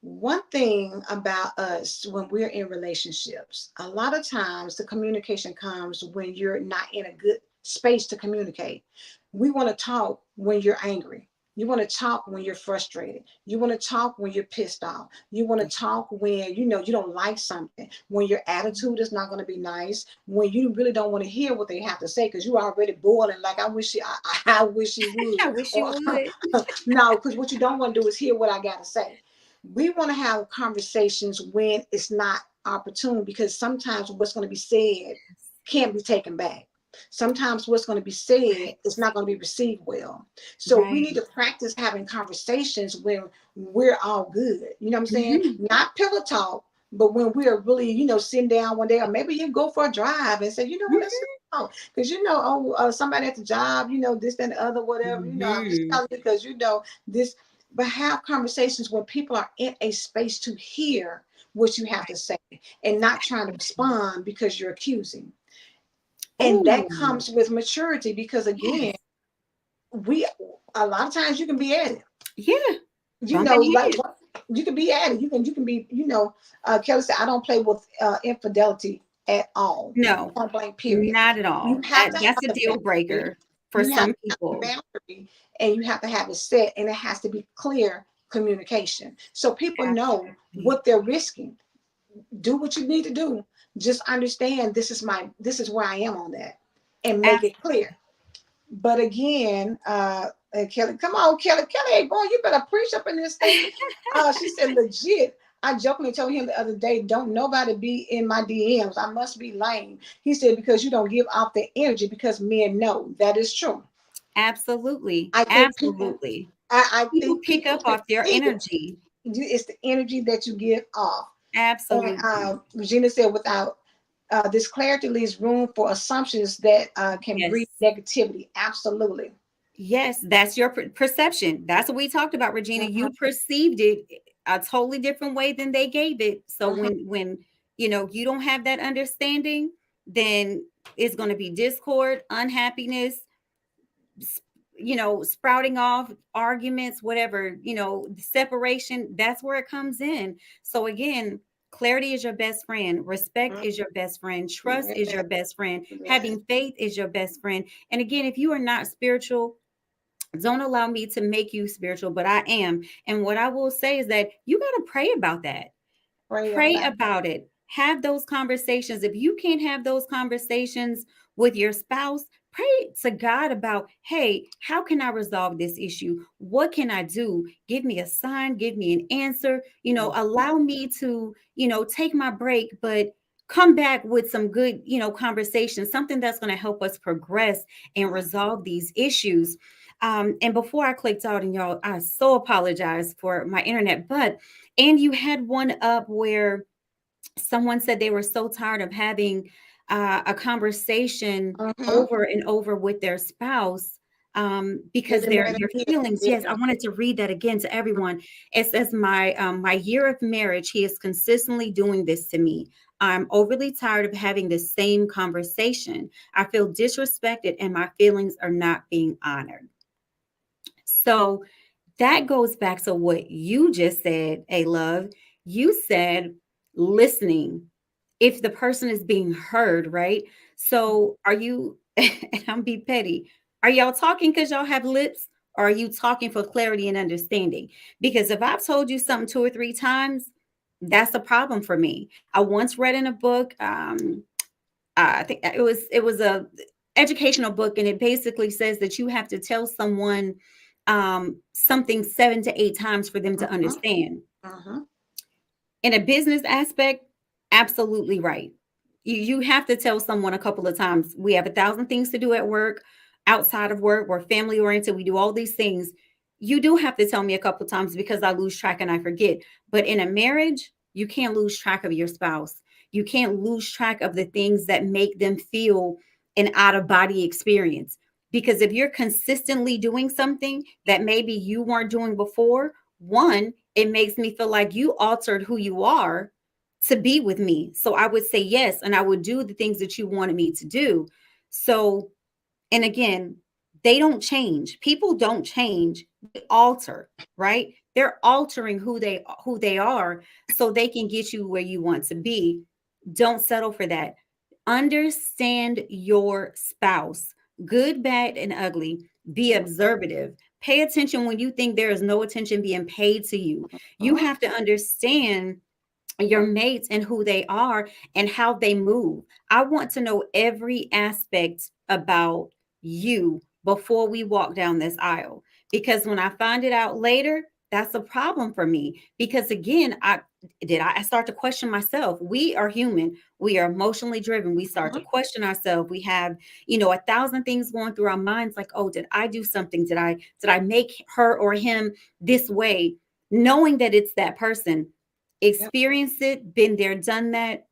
One thing about us when we're in relationships, a lot of times the communication comes when you're not in a good space to communicate. We want to talk when you're angry. You want to talk when you're frustrated. You want to talk when you're pissed off. You want to talk when you don't like something. When your attitude is not going to be nice. When you really don't want to hear what they have to say because you're already boiling. Like I wish you would. I wish you Or would. no, because what you don't want to do is hear what I got to say. We want to have conversations when it's not opportune because sometimes what's going to be said can't be taken back. Sometimes what's going to be said Right. is not going to be received well. So we need Right. to practice having conversations when we're all good. You know what I'm saying? Mhm. Not pillow talk, but when we are really, sitting down one day, or maybe you go for a drive and say, you know what, let's sit Mhm. down. Because somebody at the job, this, and the other, whatever. I'm just Mhm. telling you because this, but have conversations where people are in a space to hear what you have to say and not trying to respond because you're accusing. And that Oh, comes with maturity because again, yes. we a lot of times you can be at it. Yeah. Bumping Like heads. you can be at it. You can be, Kelly said, I don't play with infidelity at all. No, Point blank, period. not at You all. have to That's have a the deal boundary. breaker for You have some to have the people. boundary and you have to have it set and it has to be clear communication. So people know Absolutely. what they're risking. Do what you need to do. Just understand this is where I am on that and make it Absolutely. clear. But again, and Kelly, come on, Kelly. Kelly ain't going. You better preach up in this thing. She said, legit. I jokingly told him the other day, don't nobody be in my DMs. I must be lame. He said, because you don't give off the energy because men know that is true. Absolutely. I think people, Absolutely. I People think pick people up can off their see it. energy. It's the energy that you give off. And Absolutely. Regina said, without this clarity leaves room for assumptions that can breed Yes. negativity. Absolutely. Yes, that's your perception. That's what we talked about, Regina. Mhm, You perceived it a totally different way than they gave it. So mhm. when you don't have that understanding, then it's going to be discord, unhappiness, s- sprouting off arguments, whatever, separation. That's where it comes in. So again, clarity is your best friend, respect Mhm. is your best friend, trust is Yes, your best friend, yes. having faith is your best friend. And again, if you are not spiritual, don't allow me to make you spiritual, but I am. And what I will say is that you got to pray about that. Pray Pray about. about it. Have those conversations. If you can't have those conversations with your spouse, pray to God about, hey, how can I resolve this issue? What can I do? Give me a sign, give me an answer, allow me to, take my break, but come back with some good, conversation, something that's going to help us progress and resolve these issues. And before I clicked out, and y'all, I so apologize for my internet, but and you had one up where someone said they were so tired of having a conversation Mm-hmm. over and over with their spouse They've because been their married their a year. feelings. Yes, I Yeah. wanted to read that again to everyone. It says, my year of marriage, he is consistently doing this to me. I'm overly tired of having the same conversation. I feel disrespected and my feelings are not being honored. So that goes back to what you just said, A Love. You said listening. If the person is being heard, right? So are you, and I'm be petty, are y'all talking because y'all have lips? Or are you talking for clarity and understanding? Because if I've told you something two or three times, that's a problem for me. I once read in a book, I think it was a educational book, and it basically says that you have to tell someone something 7 to 8 times for them to Mm-hmm. understand. Mm-hmm. In a business aspect, absolutely right. You have to tell someone a couple of times. We have 1,000 things to do at work, outside of work. We're family oriented. We do all these things. You do have to tell me a couple of times because I lose track and I forget. But in a marriage, you can't lose track of your spouse. You can't lose track of the things that make them feel an out of body experience. Because if you're consistently doing something that maybe you weren't doing before, one, it makes me feel like you altered who you are to be with me. So I would say yes, and I would do the things that you wanted me to do. So, and again, they don't change. People don't change. They alter, right? They're altering who they are so they can get you where you want to be. Don't settle for that. Understand your spouse, good, bad, and ugly. Be observative. Pay attention when you think there is no attention being paid to you. You Mm-hmm. have to understand your mates and who they are and how they move. I want to know every aspect about you before we walk down this aisle. Because when I find it out later, that's a problem for me. Because again, I start to question myself. We are human. We are emotionally driven. We start to question ourselves. We have, 1,000 things going through our minds like, oh, did I do something? Did I make her or him this way? Knowing that it's that person, Yep. experienced it, been there, done that.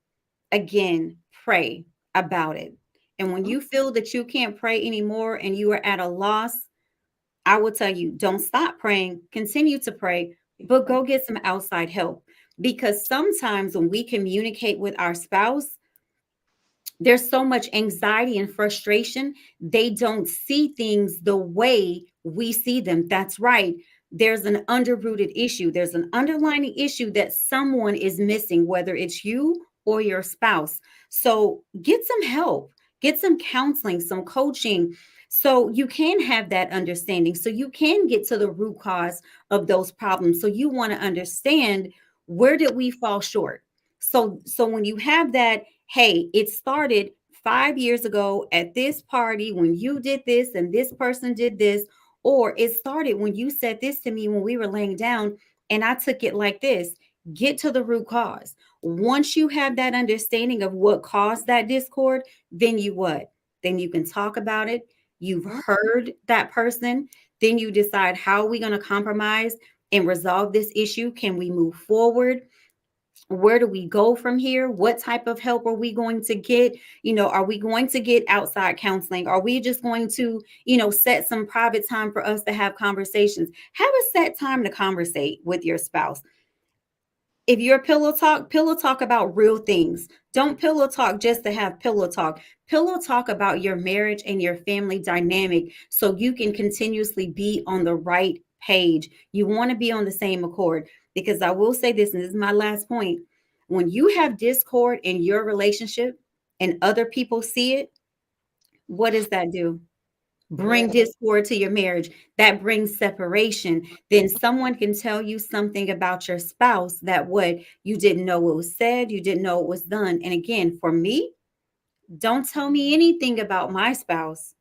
Again, pray about it. And when Mm-hmm. you feel that you can't pray anymore and you are at a loss, I will tell you, don't stop praying, continue to pray, Keep but praying. go get some outside help. Because sometimes when we communicate with our spouse, there's so much anxiety and frustration. They don't see things the way we see them. That's right. There's an underrooted issue. There's an underlying issue that someone is missing, whether it's you or your spouse. So get some help, get some counseling, some coaching, so you can have that understanding, so you can get to the root cause of those problems. So you want to understand, where did we fall short? So when you have that, hey, it started 5 years ago at this party when you did this and this person did this, or it started when you said this to me when we were laying down and I took it like this. Get to the root cause. Once you have that understanding of what caused that discord, then you what? Then you can talk about it. You've Mm-hmm. heard that person. Then you decide, how are we going to compromise and resolve this issue? Can we move forward? Where do we go from here? What type of help are we going to get? Are we going to get outside counseling? Are we just going to, set some private time for us to have conversations? Have a set time to conversate with your spouse. If you're pillow talk about real things. Don't pillow talk just to have pillow talk. Pillow talk about your marriage and your family dynamic so you can continuously be on the right page. You want to be on the same accord, because I will say this, and this is my last point. When you have discord in your relationship and other people see it, what does that do? Bring Yes. discord to your marriage. That brings separation. Then someone can tell you something about your spouse that what you didn't know it was said, you didn't know it was done. And again, for me, don't tell me anything about my spouse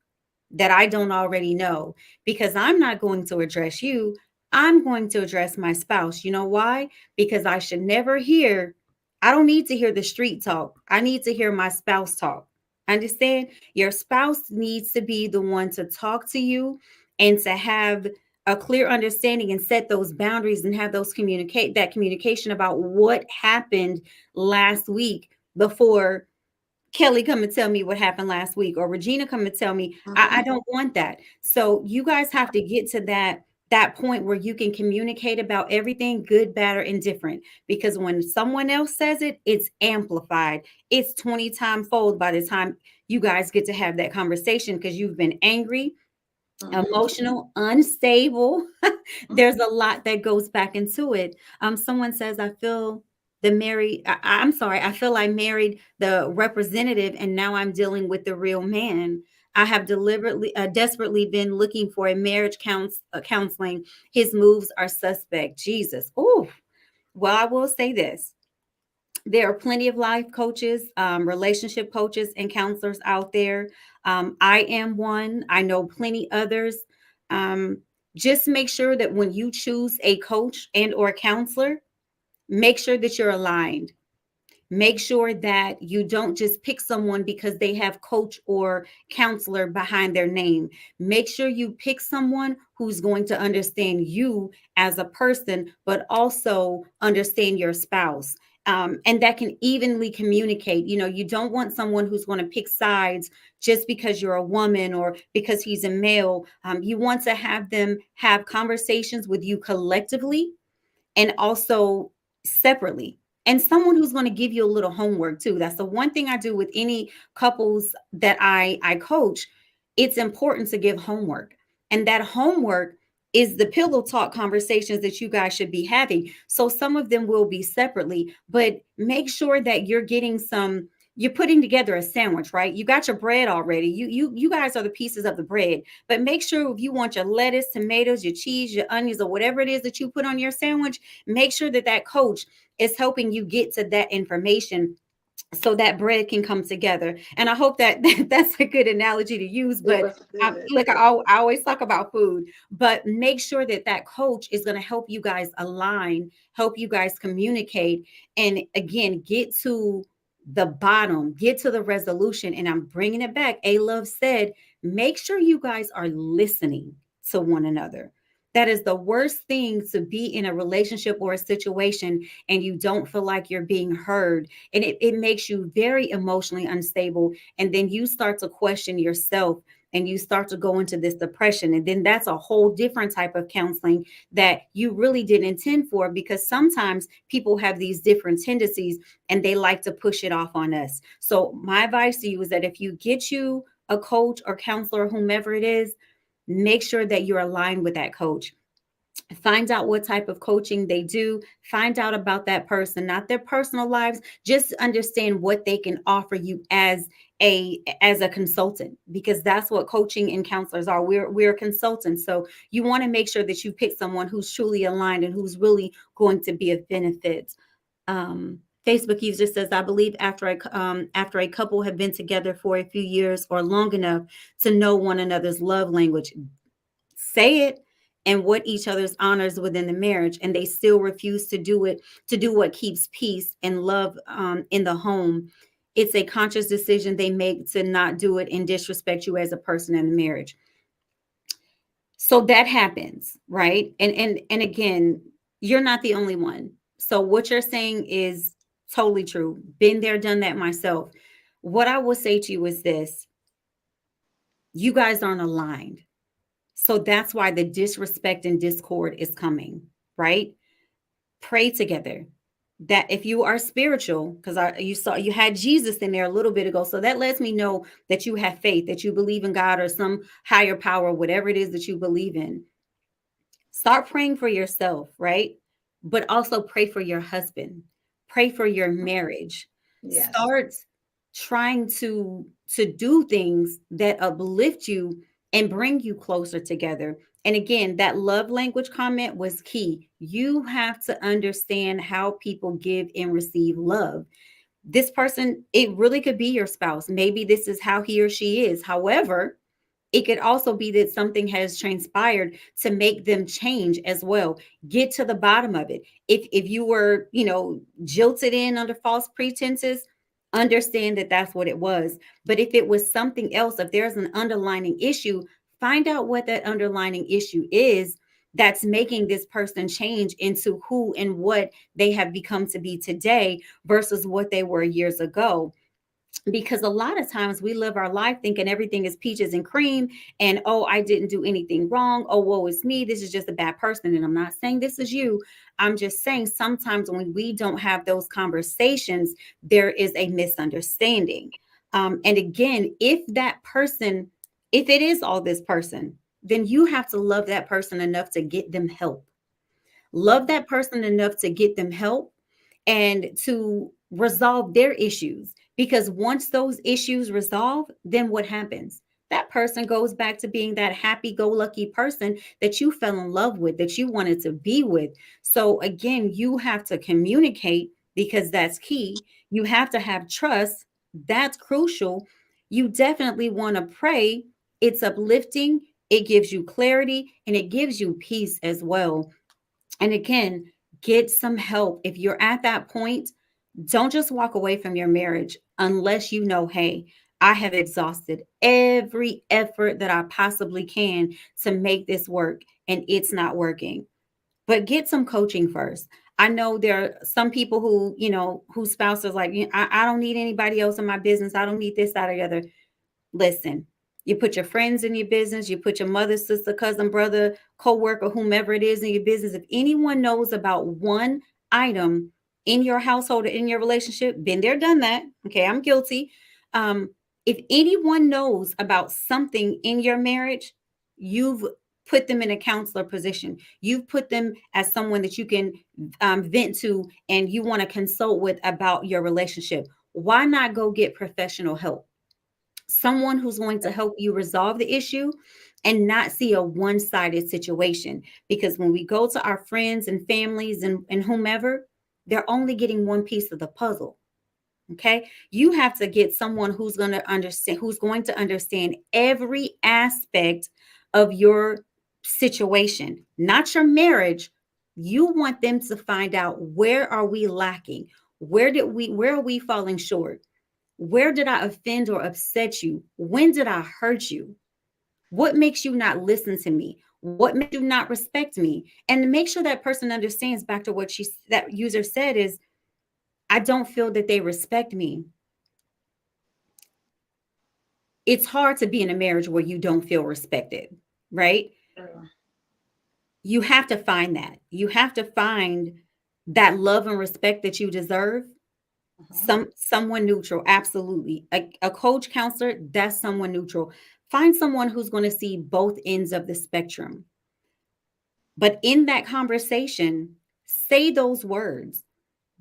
that I don't already know, because I'm not going to address you. I'm going to address my spouse. You know why? Because I should never hear, I don't need to hear the street talk. I need to hear my spouse talk. Understand? Your spouse needs to be the one to talk to you and to have a clear understanding and set those boundaries and have those communication about what happened last week before Kelly come and tell me what happened last week, or Regina come and tell me. I Mm-hmm. don't want that. So you guys have to get to that point where you can communicate about everything, good, bad, or indifferent. Because when someone else says it, it's amplified. It's 20 times fold by the time you guys get to have that conversation, because you've been angry, Mm-hmm. emotional, unstable. There's a lot that goes back into it. Someone says, I feel I'm sorry, I feel I married the representative and now I'm dealing with the real man. I have desperately been looking for a counseling. His moves are suspect. Jesus. Oh, well, I will say this. There are plenty of life coaches, relationship coaches, and counselors out there. I am one. I know plenty others. Um, Just make sure that when you choose a coach and or counselor, make sure that you're aligned. Make sure that you don't just pick someone because they have coach or counselor behind their name. Make sure you pick someone who's going to understand you as a person, but also understand your spouse. And that can evenly communicate. You know, you don't want someone who's going to pick sides just because you're a woman or because he's a male. You want to have them have conversations with you collectively and also separately, and someone who's going to give you a little homework too. That's the one thing I do with any couples that I coach. It's important to give homework, and that homework is the pillow talk conversations that you guys should be having. So some of them will be separately, but make sure that you're getting some, you're putting together a sandwich, right? You got your bread already. You guys are the pieces of the bread. But make sure if you want your lettuce, tomatoes, your cheese, your onions, or whatever it is that you put on your sandwich, make sure that that coach is helping you get to that information so that bread can come together. And I hope that that's a good analogy to use. It But was good. look, I always talk about food, but make sure that that coach is going to help you guys align, help you guys communicate, and again, get to the bottom, get to the resolution. And I'm bringing it back. A Love said, make sure you guys are listening to one another. That is the worst thing, to be in a relationship or a situation and you don't feel like you're being heard, and it makes you very emotionally unstable, and then you start to question yourself and you start to go into this depression, and then that's a whole different type of counseling that you really didn't intend for, because sometimes people have these different tendencies and they like to push it off on us. So my advice to you is that if you get you a coach or counselor, whomever it is, make sure that you're aligned with that coach. Find out what type of coaching they do. Find out about that person, not their personal lives. Just understand what they can offer you as a consultant, because that's what coaching and counselors are. We're consultants. So you want to make sure that you pick someone who's truly aligned and who's really going to be of benefit. Facebook user says, I believe after a couple have been together for a few years or long enough to know one another's love language, say it, and what each other's honors within the marriage, and they still refuse to do it, to do what keeps peace and love in the home, it's a conscious decision they make to not do it and disrespect you as a person in the marriage. So that happens, right? And again, you're not the only one. So what you're saying is totally true. Been there, done that myself. What I will say to you is this: you guys aren't aligned. So that's why the disrespect and discord is coming, right? Pray together. That if you are spiritual, because you saw you had Jesus in there a little bit ago, so that lets me know that you have faith, that you believe in God or some higher power, whatever it is that you believe in. Start praying for yourself, right? But also pray for your husband. Pray for your marriage. Yes. Start trying to do things that uplift you and bring you closer together. And again, that love language comment was key. You have to understand how people give and receive love. This person, it really could be your spouse. Maybe this is how he or she is. However, it could also be that something has transpired to make them change as well. Get to the bottom of it. If you were, jilted in under false pretenses, understand that that's what it was. But if it was something else, if there's an underlying issue, find out what that underlying issue is that's making this person change into who and what they have become to be today versus what they were years ago. Because a lot of times we live our life thinking everything is peaches and cream, and oh, I didn't do anything wrong, oh, woe is me, this is just a bad person. And I'm not saying this is you, I'm just saying sometimes when we don't have those conversations, there is a misunderstanding. And again, if it is all this person, then you have to love that person enough to get them help. Love that person enough to get them help and to resolve their issues. Because once those issues resolve, then what happens? That person goes back to being that happy go lucky person that you fell in love with, that you wanted to be with. So, again, you have to communicate because that's key. You have to have trust. That's crucial. You definitely want to pray. It's uplifting. It gives you clarity and it gives you peace as well. And again, get some help. If you're at that point, don't just walk away from your marriage unless you know, hey, I have exhausted every effort that I possibly can to make this work and it's not working. But get some coaching first. I know there are some people who, whose spouse is like, I don't need anybody else in my business. I don't need this, that, or the other. Listen, you put your friends in your business, you put your mother, sister, cousin, brother, co-worker, whomever it is in your business. If anyone knows about one item in your household or in your relationship, been there, done that. Okay, I'm guilty. Um, if anyone knows about something in your marriage, you've put them in a counselor position. You've put them as someone that you can vent to and you want to consult with about your relationship. Why not go get professional help? Someone who's going to help you resolve the issue and not see a one-sided situation, because when we go to our friends and families and whomever, they're only getting one piece of the puzzle. Okay, you have to get someone who's going to understand every aspect of your situation, not your marriage. You want them to find out, where are we lacking, where are we falling short, where did I offend or upset you? When did I hurt you? What makes you not listen to me? What makes you not respect me? And to make sure that person understands, back to what that user said, is I don't feel that they respect me. It's hard to be in a marriage where you don't feel respected, right? You have to find that. You have to find that love and respect that you deserve. Someone neutral, absolutely. A coach, counselor, that's someone neutral. Find someone who's going to see both ends of the spectrum. But in that conversation, say those words,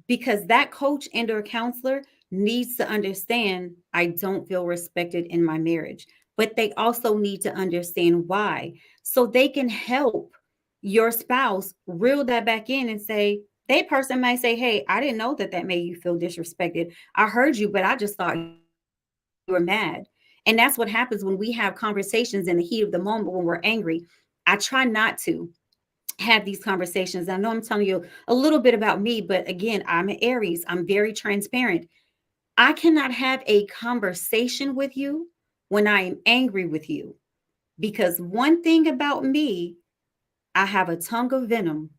because that coach and or counselor needs to understand, I don't feel respected in my marriage, but they also need to understand why, so they can help your spouse reel that back in and say, they person might say, hey, I didn't know that that made you feel disrespected. I heard you, but I just thought you were mad. And that's what happens when we have conversations in the heat of the moment when we're angry. I try not to have these conversations. I know I'm telling you a little bit about me, but again, I'm an Aries. I'm very transparent. I cannot have a conversation with you when I am angry with you, because one thing about me, I have a tongue of venom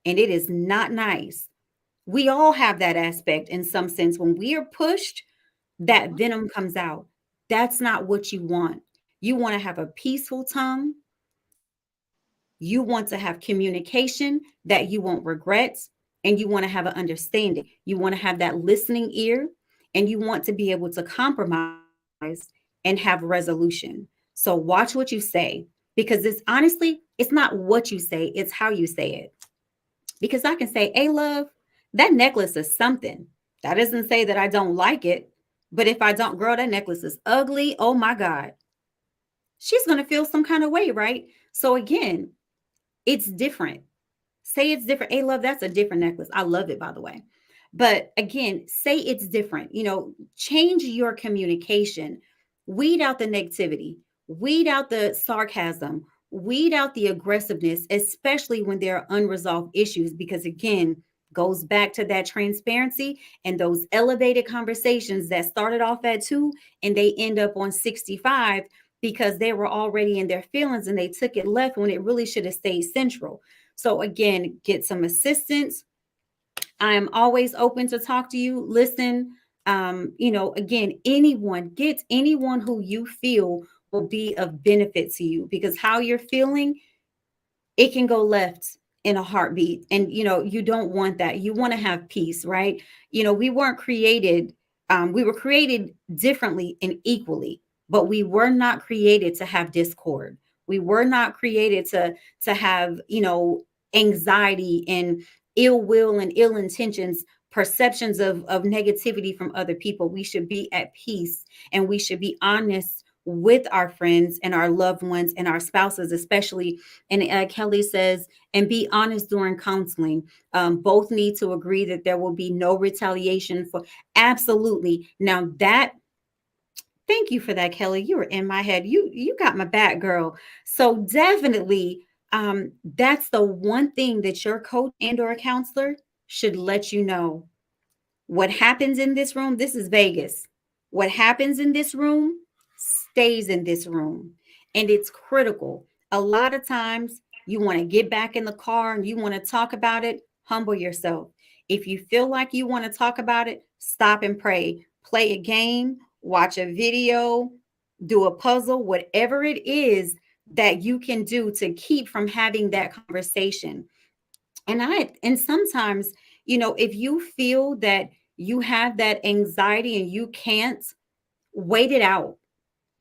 and it is not nice. We all have that aspect in some sense. When we are pushed, that venom comes out. That's not what you want. You want to have a peaceful tongue. You want to have communication that you won't regret, and you want to have an understanding. You want to have that listening ear, and you want to be able to compromise and have resolution. So watch what you say, because it's honestly, it's not what you say, it's how you say it. Because I can say, hey, love, that necklace is something. That doesn't say that I don't like it. But if I don't, girl, that necklace is ugly. Oh my God. She's going to feel some kind of way, right? So again, it's different. Say it's different. Hey, love, that's a different necklace. I love it, by the way. But again, say it's different. Change your communication, weed out the negativity, weed out the sarcasm, weed out the aggressiveness, especially when there are unresolved issues, because again, goes back to that transparency and those elevated conversations that started off at 2 and they end up on 65, because they were already in their feelings and they took it left when it really should have stayed central. So again, get some assistance. I am always open to talk to you, listen. Again, get anyone who you feel will be of benefit to you, because how you're feeling, it can go left in a heartbeat. And you don't want that. You want to have peace, right? We were created differently and equally, but we were not created to have discord. We were not created to have anxiety and ill will and ill intentions, perceptions of negativity from other people. We should be at peace, and we should be honest with our friends and our loved ones and our spouses, especially. And Kelly says, and be honest during counseling. Both need to agree that there will be no retaliation for. Absolutely. Now that Thank you for that, Kelly. You were in my head. You got my back, girl. So definitely, that's the one thing that your coach and or counselor should let you know. What happens in this room, this is Vegas. What happens in this room stays in this room. And it's critical. A lot of times you want to get back in the car and you want to talk about it, humble yourself. If you feel like you want to talk about it, stop and pray. Play a game, watch a video, do a puzzle, whatever it is that you can do to keep from having that conversation. And sometimes, if you feel that you have that anxiety and you can't wait it out,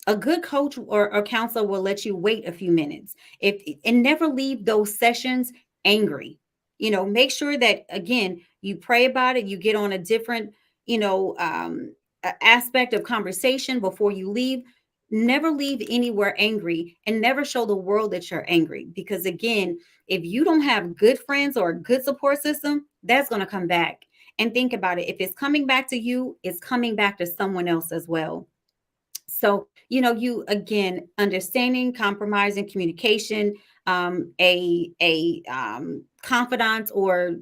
a good coach or a counselor will let you wait a few minutes, if and never leave those sessions angry. Make sure that, again, you pray about it, you get on a different, you know aspect of conversation before you leave. Never leave anywhere angry, and never show the world that you're angry, because again, if you don't have good friends or a good support system, that's going to come back. And think about it, if it's coming back to you, it's coming back to someone else as well. So, you, again, understanding, compromising, communication, a confidant, or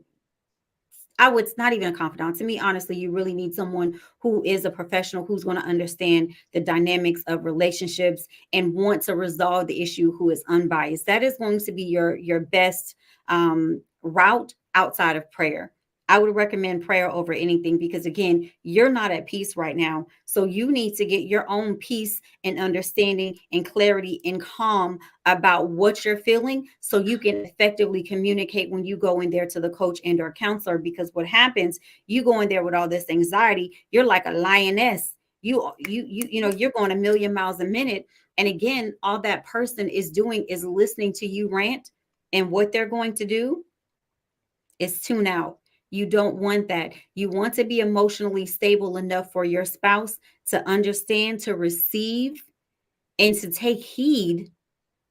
I would, it's not even a confidant. To me, honestly, you really need someone who is a professional, who's going to understand the dynamics of relationships and want to resolve the issue, who is unbiased. That is going to be your best route outside of prayer. I would recommend prayer over anything, because again, you're not at peace right now. So you need to get your own peace and understanding and clarity and calm about what you're feeling, so you can effectively communicate when you go in there to the coach and or counselor. Because what happens, you go in there with all this anxiety, you're like a lioness. You're going a million miles a minute. And again, all that person is doing is listening to you rant, and what they're going to do is tune out. You don't want that. You want to be emotionally stable enough for your spouse to understand, to receive, and to take heed.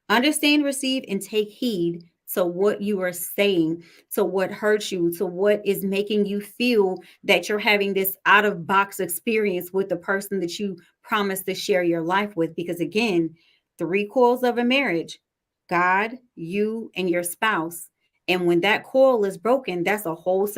Understand, receive, and take heed to what you are saying, to what hurts you, to what is making you feel that you're having this out of box experience with the person that you promised to share your life with. Because again, three coils of a marriage: God, you, and your spouse. And when that coil is broken, that's a whole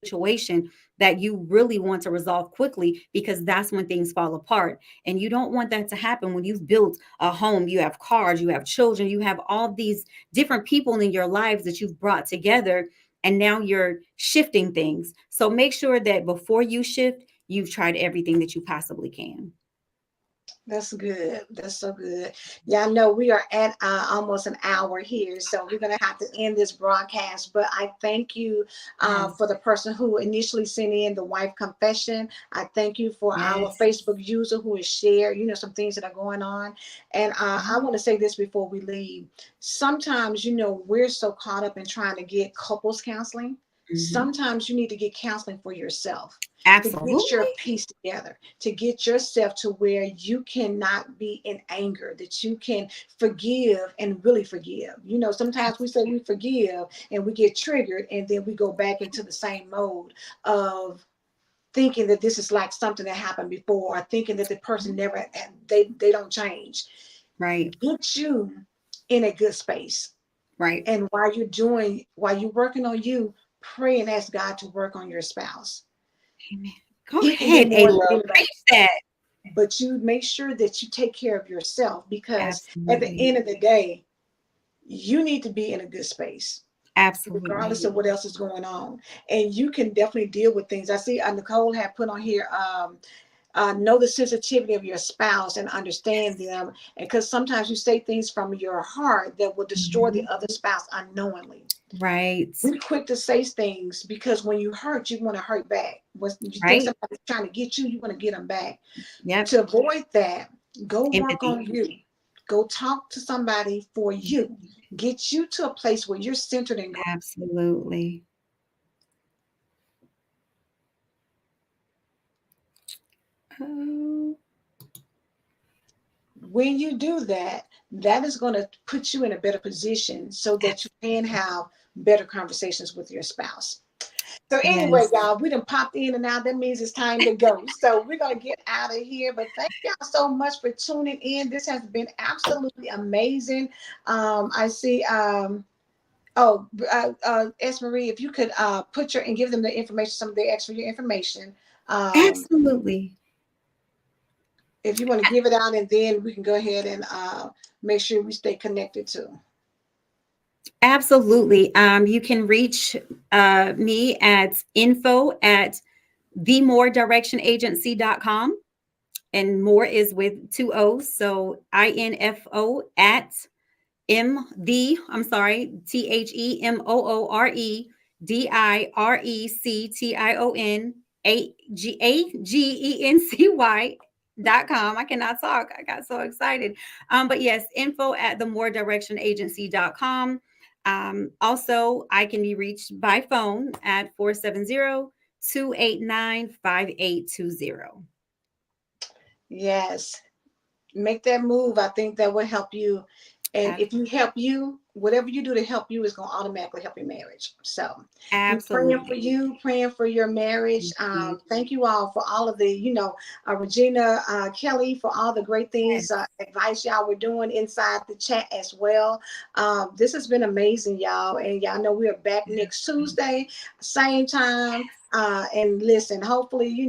situation that you really want to resolve quickly, because that's when things fall apart. And you don't want that to happen when you've built a home, you have cars, you have children, you have all these different people in your lives that you've brought together, and now you're shifting things. So make sure that before you shift, you've tried everything that you possibly can. That's good. That's so good. Yeah, I know we are at almost an hour here, so we're going to have to end this broadcast. But I thank you Yes. for the person who initially sent in the wife confession. I thank you for our Yes. Facebook user who has shared, some things that are going on. And I want to say this before we leave. Sometimes, we're so caught up in trying to get couples counseling. Mhm. Sometimes you need to get counseling for yourself to get your Absolutely. peace together, to get yourself to where you cannot be in anger, that you can forgive and really forgive. Sometimes we say we forgive and we get triggered, and then we go back into the same mode of thinking that this is like something that happened before, or thinking that the person never, they don't change. Right. Get you in a good space. Right. And while you're working on you, pray and ask God to work on your spouse. Amen. Go He can do ahead, A more than Love. anybody, Preach that. but you make sure that you take care of yourself, because at the Absolutely. end of the day, you need to be in a good space regardless Absolutely. of what else is going on. And you can definitely deal with things. I see Nicole had put on here, know the sensitivity of your spouse and understand Yes. them, and because sometimes you say things from your heart that will destroy the Mhm. other spouse unknowingly. Right. We're quick to say things because when you hurt, you want to hurt back. When you think Right. somebody's trying to get you, you want to get them back. Yep. To avoid that, go work Empathy. on you. Go talk to somebody for you. Get you to a place where you're centered in God. Absolutely. Oh, When you do that, that is going to put you in a better position so that you can absolutely. have better conversations with your spouse. So anyway, Yes. y'all, we done popped in and out. That means it's time to go. So we're gonna get out of here. But thank y'all so much for tuning in. This has been absolutely amazing. I see. Oh, S. Marie, if you could put your and give them the information, some of the extra your information. Um, Absolutely. if you want to give it out, and then we can go ahead and make sure we stay connected too. Absolutely. You can reach me at info at themoreddirectionagency.com. And more is with two O's. So info at TheMoreDirectionAgency.com. I cannot talk. I got so excited. But yes, info at themoreddirectionagency.com. Also, I can be reached by phone at 470-289-5820. Yes. Make that move. I think that will help you. And if you help you, whatever you do to help you is going to automatically help your marriage. So we praying for Absolutely. you, praying for your marriage. Thank you. Thank you all for all of the, Regina, Kelly, for all the great things, Yes. advice y'all were doing inside the chat as well. This has been amazing, y'all. And y'all know we are back next Tuesday, same time. And listen, hopefully,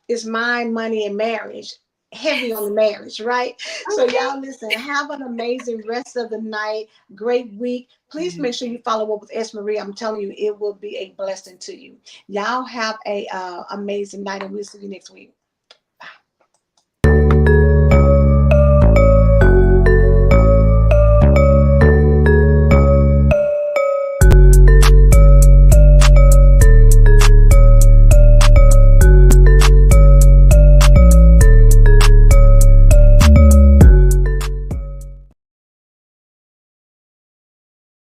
it's mind, money, and marriage, heavy on the marriage, right? So Okay. y'all listen, have an amazing rest of the night, great week. Please make sure you follow up with S. Marie. I'm telling you, it will be a blessing to you. Y'all have a amazing night, and we'll see you next week.